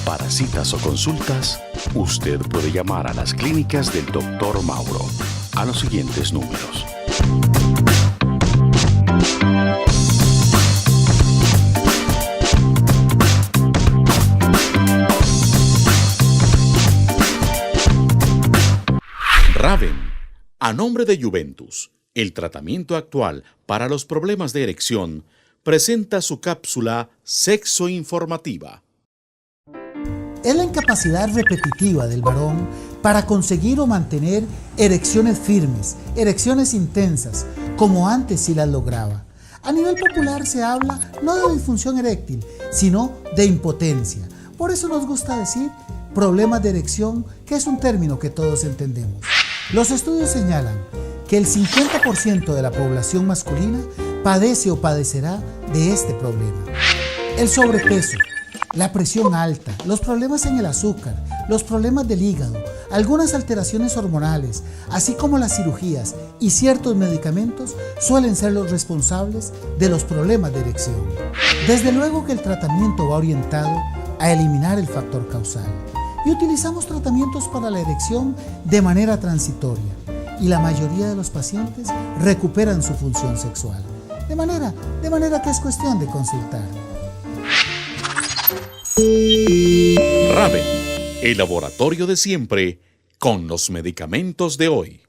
Para citas o consultas, usted puede llamar a las clínicas del Dr. Mauro a los siguientes números. Raven, a nombre de Juventus, el tratamiento actual para los problemas de erección, presenta su cápsula Sexo Informativa. Es la incapacidad repetitiva del varón para conseguir o mantener erecciones firmes, erecciones intensas, como antes sí las lograba. A nivel popular se habla no de disfunción eréctil, sino de impotencia. Por eso nos gusta decir problemas de erección, que es un término que todos entendemos. Los estudios señalan que el 50% de la población masculina padece o padecerá de este problema. El sobrepeso, la presión alta, los problemas en el azúcar, los problemas del hígado, algunas alteraciones hormonales, así como las cirugías y ciertos medicamentos suelen ser los responsables de los problemas de erección. Desde luego que el tratamiento va orientado a eliminar el factor causal y utilizamos tratamientos para la erección de manera transitoria y la mayoría de los pacientes recuperan su función sexual, de manera que es cuestión de consultar. Raven, el laboratorio de siempre con los medicamentos de hoy.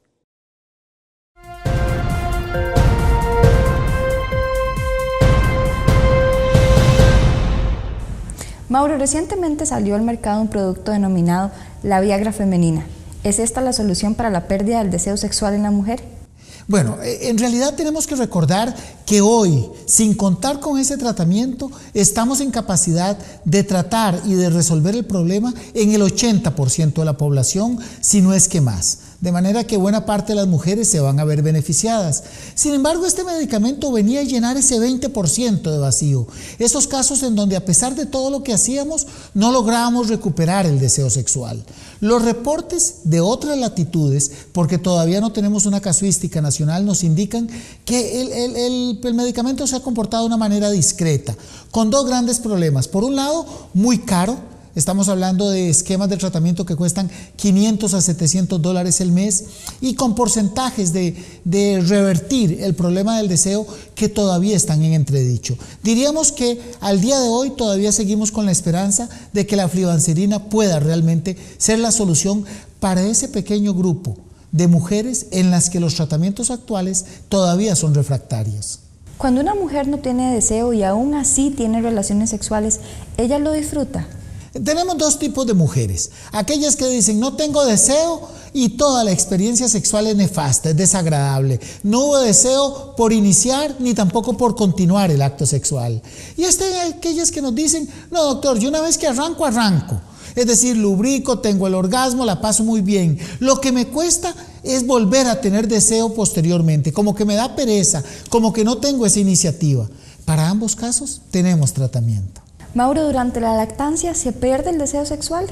Mauro, recientemente salió al mercado un producto denominado la Viagra femenina. ¿Es esta la solución para la pérdida del deseo sexual en la mujer? Bueno, en realidad tenemos que recordar que hoy, sin contar con ese tratamiento, estamos en capacidad de tratar y de resolver el problema en el 80% de la población, si no es que más. De manera que buena parte de las mujeres se van a ver beneficiadas. Sin embargo, este medicamento venía a llenar ese 20% de vacío. Esos casos en donde a pesar de todo lo que hacíamos, no lográbamos recuperar el deseo sexual. Los reportes de otras latitudes, porque todavía no tenemos una casuística nacional, nos indican que el medicamento se ha comportado de una manera discreta, con dos grandes problemas. Por un lado, muy caro. Estamos hablando de esquemas de tratamiento que cuestan $500 a $700 el mes y con porcentajes de revertir el problema del deseo que todavía están en entredicho. Diríamos que al día de hoy todavía seguimos con la esperanza de que la flibanserina pueda realmente ser la solución para ese pequeño grupo de mujeres en las que los tratamientos actuales todavía son refractarios. Cuando una mujer no tiene deseo y aún así tiene relaciones sexuales, ¿ella lo disfruta? Tenemos dos tipos de mujeres, aquellas que dicen no tengo deseo y toda la experiencia sexual es nefasta, es desagradable, no hubo deseo por iniciar ni tampoco por continuar el acto sexual. Y aquellas que nos dicen, no doctor, yo una vez que arranco, es decir, lubrico, tengo el orgasmo, la paso muy bien, lo que me cuesta es volver a tener deseo posteriormente, como que me da pereza, como que no tengo esa iniciativa. Para ambos casos tenemos tratamiento. Mauro, ¿durante la lactancia se pierde el deseo sexual?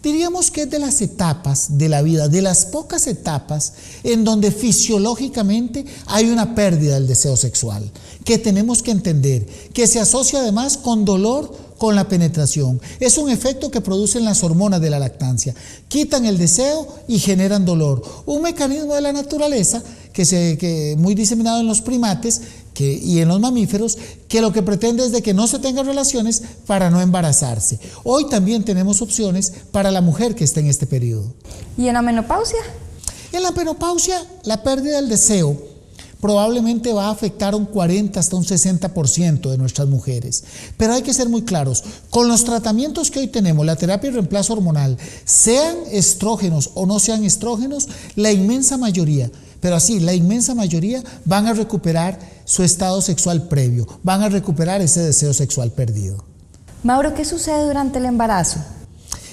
Diríamos que es de las etapas de la vida, de las pocas etapas en donde fisiológicamente hay una pérdida del deseo sexual, que tenemos que entender, que se asocia además con dolor con la penetración. Es un efecto que producen las hormonas de la lactancia, quitan el deseo y generan dolor. Un mecanismo de la naturaleza que muy diseminado en los primates y en los mamíferos, que lo que pretende es de que no se tengan relaciones para no embarazarse. Hoy también tenemos opciones para la mujer que está en este periodo. ¿Y en la menopausia? En la menopausia, la pérdida del deseo probablemente va a afectar un 40 hasta un 60% de nuestras mujeres. Pero hay que ser muy claros, con los tratamientos que hoy tenemos, la terapia de reemplazo hormonal, sean estrógenos o no sean estrógenos, la inmensa mayoría van a recuperar su estado sexual previo, van a recuperar ese deseo sexual perdido. Mauro, ¿qué sucede durante el embarazo?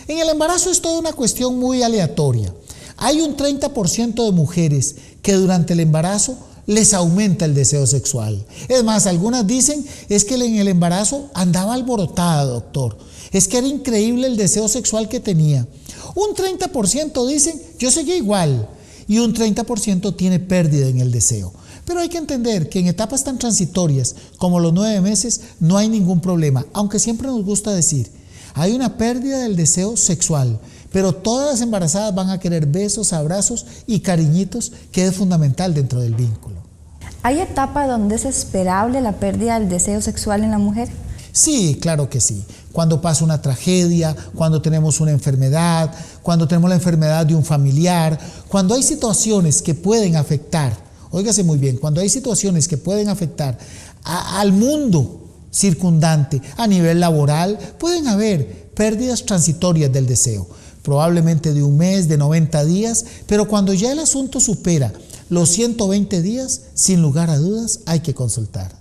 En el embarazo es toda una cuestión muy aleatoria. Hay un 30% de mujeres que durante el embarazo les aumenta el deseo sexual. Es más, algunas dicen, es que en el embarazo andaba alborotada, doctor. Es que era increíble el deseo sexual que tenía. Un 30% dicen, yo seguía igual. Y un 30% tiene pérdida en el deseo. Pero hay que entender que en etapas tan transitorias como los 9 meses no hay ningún problema, aunque siempre nos gusta decir, hay una pérdida del deseo sexual, pero todas las embarazadas van a querer besos, abrazos y cariñitos, que es fundamental dentro del vínculo. ¿Hay etapa donde es esperable la pérdida del deseo sexual en la mujer? Sí, claro que sí. Cuando pasa una tragedia, cuando tenemos una enfermedad, cuando tenemos la enfermedad de un familiar, cuando hay situaciones que pueden afectar, óigase muy bien, cuando hay situaciones que pueden afectar al mundo circundante a nivel laboral, pueden haber pérdidas transitorias del deseo, probablemente de un mes, de 90 días, pero cuando ya el asunto supera los 120 días, sin lugar a dudas, hay que consultar.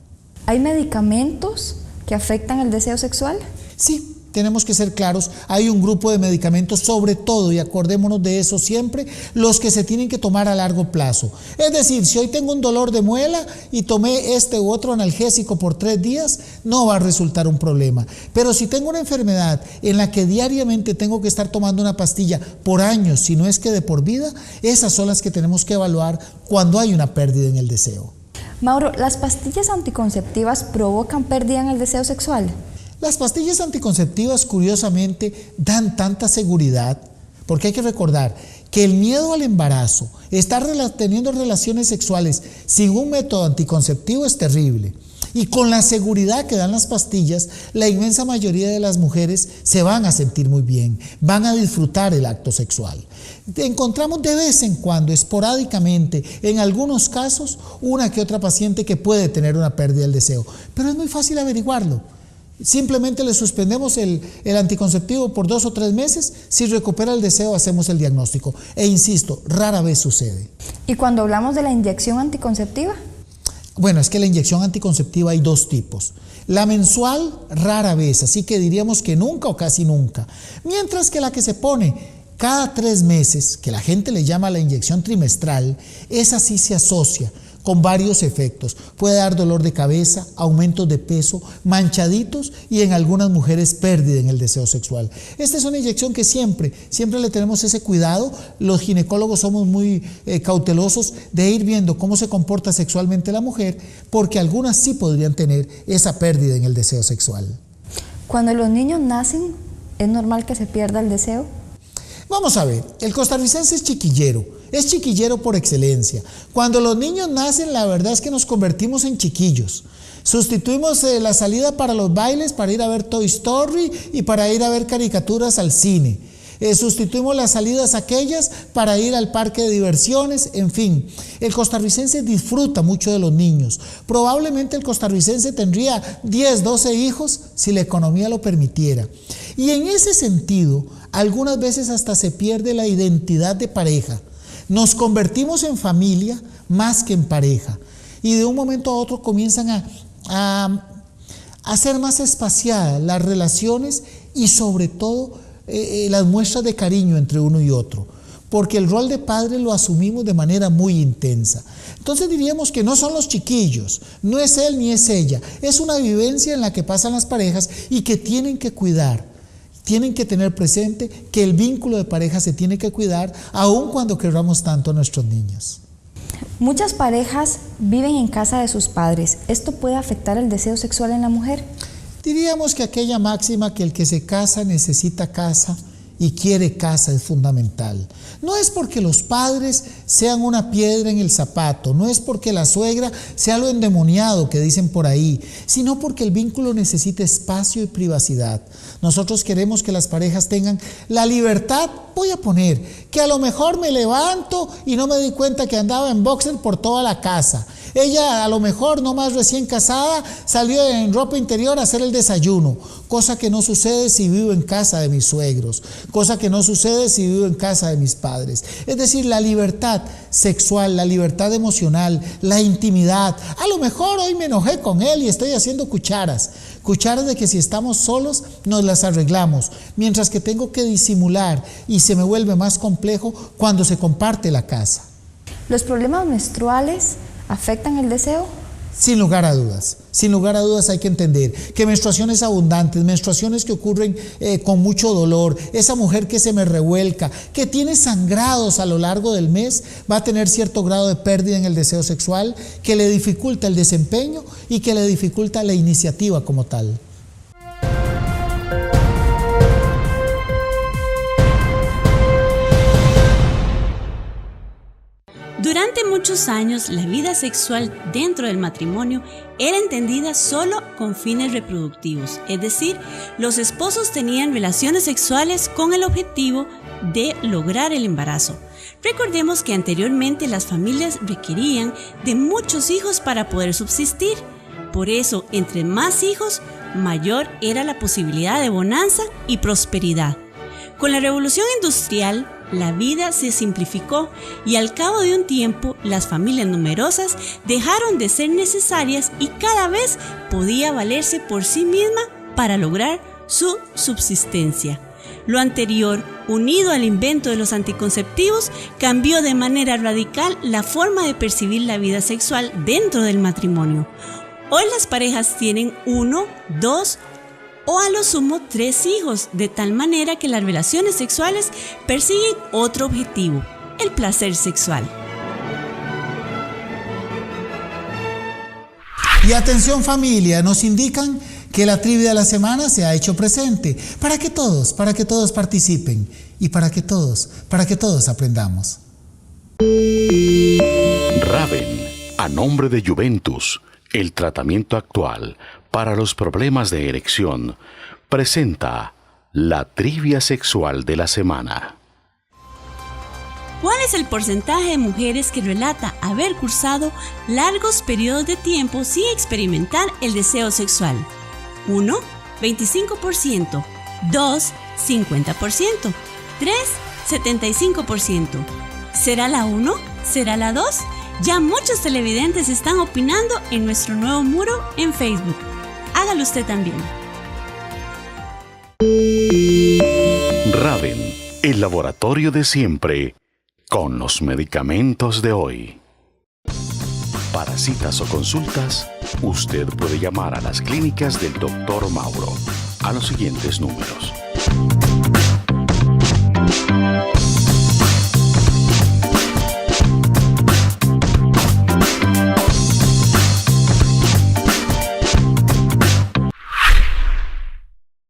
¿Hay medicamentos que afectan el deseo sexual? Sí, tenemos que ser claros, hay un grupo de medicamentos, sobre todo, y acordémonos de eso siempre, los que se tienen que tomar a largo plazo. Es decir, si hoy tengo un dolor de muela y tomé este u otro analgésico por 3 días, no va a resultar un problema. Pero si tengo una enfermedad en la que diariamente tengo que estar tomando una pastilla por años, si no es que de por vida, esas son las que tenemos que evaluar cuando hay una pérdida en el deseo. Mauro, ¿las pastillas anticonceptivas provocan pérdida en el deseo sexual? Las pastillas anticonceptivas, curiosamente, dan tanta seguridad, porque hay que recordar que el miedo al embarazo, estar teniendo relaciones sexuales sin un método anticonceptivo es terrible. Y con la seguridad que dan las pastillas, la inmensa mayoría de las mujeres se van a sentir muy bien, van a disfrutar el acto sexual. Encontramos de vez en cuando, esporádicamente, en algunos casos, una que otra paciente que puede tener una pérdida del deseo, pero es muy fácil averiguarlo. Simplemente le suspendemos el anticonceptivo por 2 o 3 meses, si recupera el deseo hacemos el diagnóstico. E insisto, rara vez sucede. ¿Y cuando hablamos de la inyección anticonceptiva? Bueno, es que la inyección anticonceptiva hay 2 tipos. La mensual, rara vez, así que diríamos que nunca o casi nunca. Mientras que la que se pone cada 3 meses, que la gente le llama la inyección trimestral, esa sí se asocia con varios efectos. Puede dar dolor de cabeza, aumentos de peso, manchaditos y en algunas mujeres pérdida en el deseo sexual. Esta es una inyección que siempre le tenemos ese cuidado. Los ginecólogos somos muy cautelosos de ir viendo cómo se comporta sexualmente la mujer, porque algunas sí podrían tener esa pérdida en el deseo sexual. Cuando los niños nacen, ¿es normal que se pierda el deseo? Vamos a ver, el costarricense es chiquillero por excelencia. Cuando los niños nacen, la verdad es que nos convertimos en chiquillos. Sustituimos la salida para los bailes para ir a ver Toy Story y para ir a ver caricaturas al cine. Sustituimos las salidas aquellas para ir al parque de diversiones, en fin. El costarricense disfruta mucho de los niños. Probablemente el costarricense tendría 10, 12 hijos si la economía lo permitiera. Y en ese sentido, algunas veces hasta se pierde la identidad de pareja. Nos convertimos en familia más que en pareja. Y de un momento a otro comienzan a ser más espaciadas las relaciones y sobre todo las muestras de cariño entre uno y otro, porque el rol de padre lo asumimos de manera muy intensa. Entonces diríamos que no son los chiquillos, no es él ni es ella, es una vivencia en la que pasan las parejas y que tienen que cuidar, tienen que tener presente que el vínculo de pareja se tiene que cuidar aun cuando queramos tanto a nuestros niños. Muchas parejas viven en casa de sus padres. ¿Esto puede afectar el deseo sexual en la mujer? Diríamos que aquella máxima que el que se casa necesita casa y quiere casa es fundamental. No es porque los padres sean una piedra en el zapato, no es porque la suegra sea lo endemoniado que dicen por ahí, sino porque el vínculo necesita espacio y privacidad. Nosotros queremos que las parejas tengan la libertad, voy a poner, que a lo mejor me levanto y no me di cuenta que andaba en boxer por toda la casa. Ella a lo mejor, no más recién casada, salió en ropa interior a hacer el desayuno, cosa que no sucede si vivo en casa de mis suegros, cosa que no sucede si vivo en casa de mis padres. Es decir, la libertad sexual, la libertad emocional, la intimidad. A lo mejor hoy me enojé con él y estoy haciendo cucharas de que si estamos solos nos las arreglamos, mientras que tengo que disimular y se me vuelve más complejo cuando se comparte la casa. ¿Los problemas menstruales afectan el deseo? Sin lugar a dudas hay que entender que menstruaciones abundantes, menstruaciones que ocurren con mucho dolor, esa mujer que se me revuelca, que tiene sangrados a lo largo del mes, va a tener cierto grado de pérdida en el deseo sexual que le dificulta el desempeño y que le dificulta la iniciativa como tal. muchos años la vida sexual dentro del matrimonio era entendida solo con fines reproductivos, es decir, los esposos tenían relaciones sexuales con el objetivo de lograr el embarazo. Recordemos que anteriormente las familias requerían de muchos hijos para poder subsistir. Por eso, entre más hijos, mayor era la posibilidad de bonanza y prosperidad. Con la revolución industrial, la vida se simplificó y al cabo de un tiempo las familias numerosas dejaron de ser necesarias y cada vez podía valerse por sí misma para lograr su subsistencia. Lo anterior, unido al invento de los anticonceptivos, cambió de manera radical la forma de percibir la vida sexual dentro del matrimonio. Hoy las parejas tienen 1, 2 o a lo sumo 3 hijos, de tal manera que las relaciones sexuales persiguen otro objetivo, el placer sexual. Y atención familia, nos indican que la trivia de la semana se ha hecho presente para que todos participen y para que todos aprendamos. Raven, a nombre de Juventus, el tratamiento actual para los problemas de erección, presenta la trivia sexual de la semana. ¿Cuál es el porcentaje de mujeres que relata haber cursado largos periodos de tiempo sin experimentar el deseo sexual? 1, 25%, 2, 50%, 3, 75%. ¿Será la 1? ¿Será la 2? Ya muchos televidentes están opinando en nuestro nuevo muro en Facebook. Hágalo usted también. Raven, el laboratorio de siempre, con los medicamentos de hoy. Para citas o consultas, usted puede llamar a las clínicas del Dr. Mauro a los siguientes números.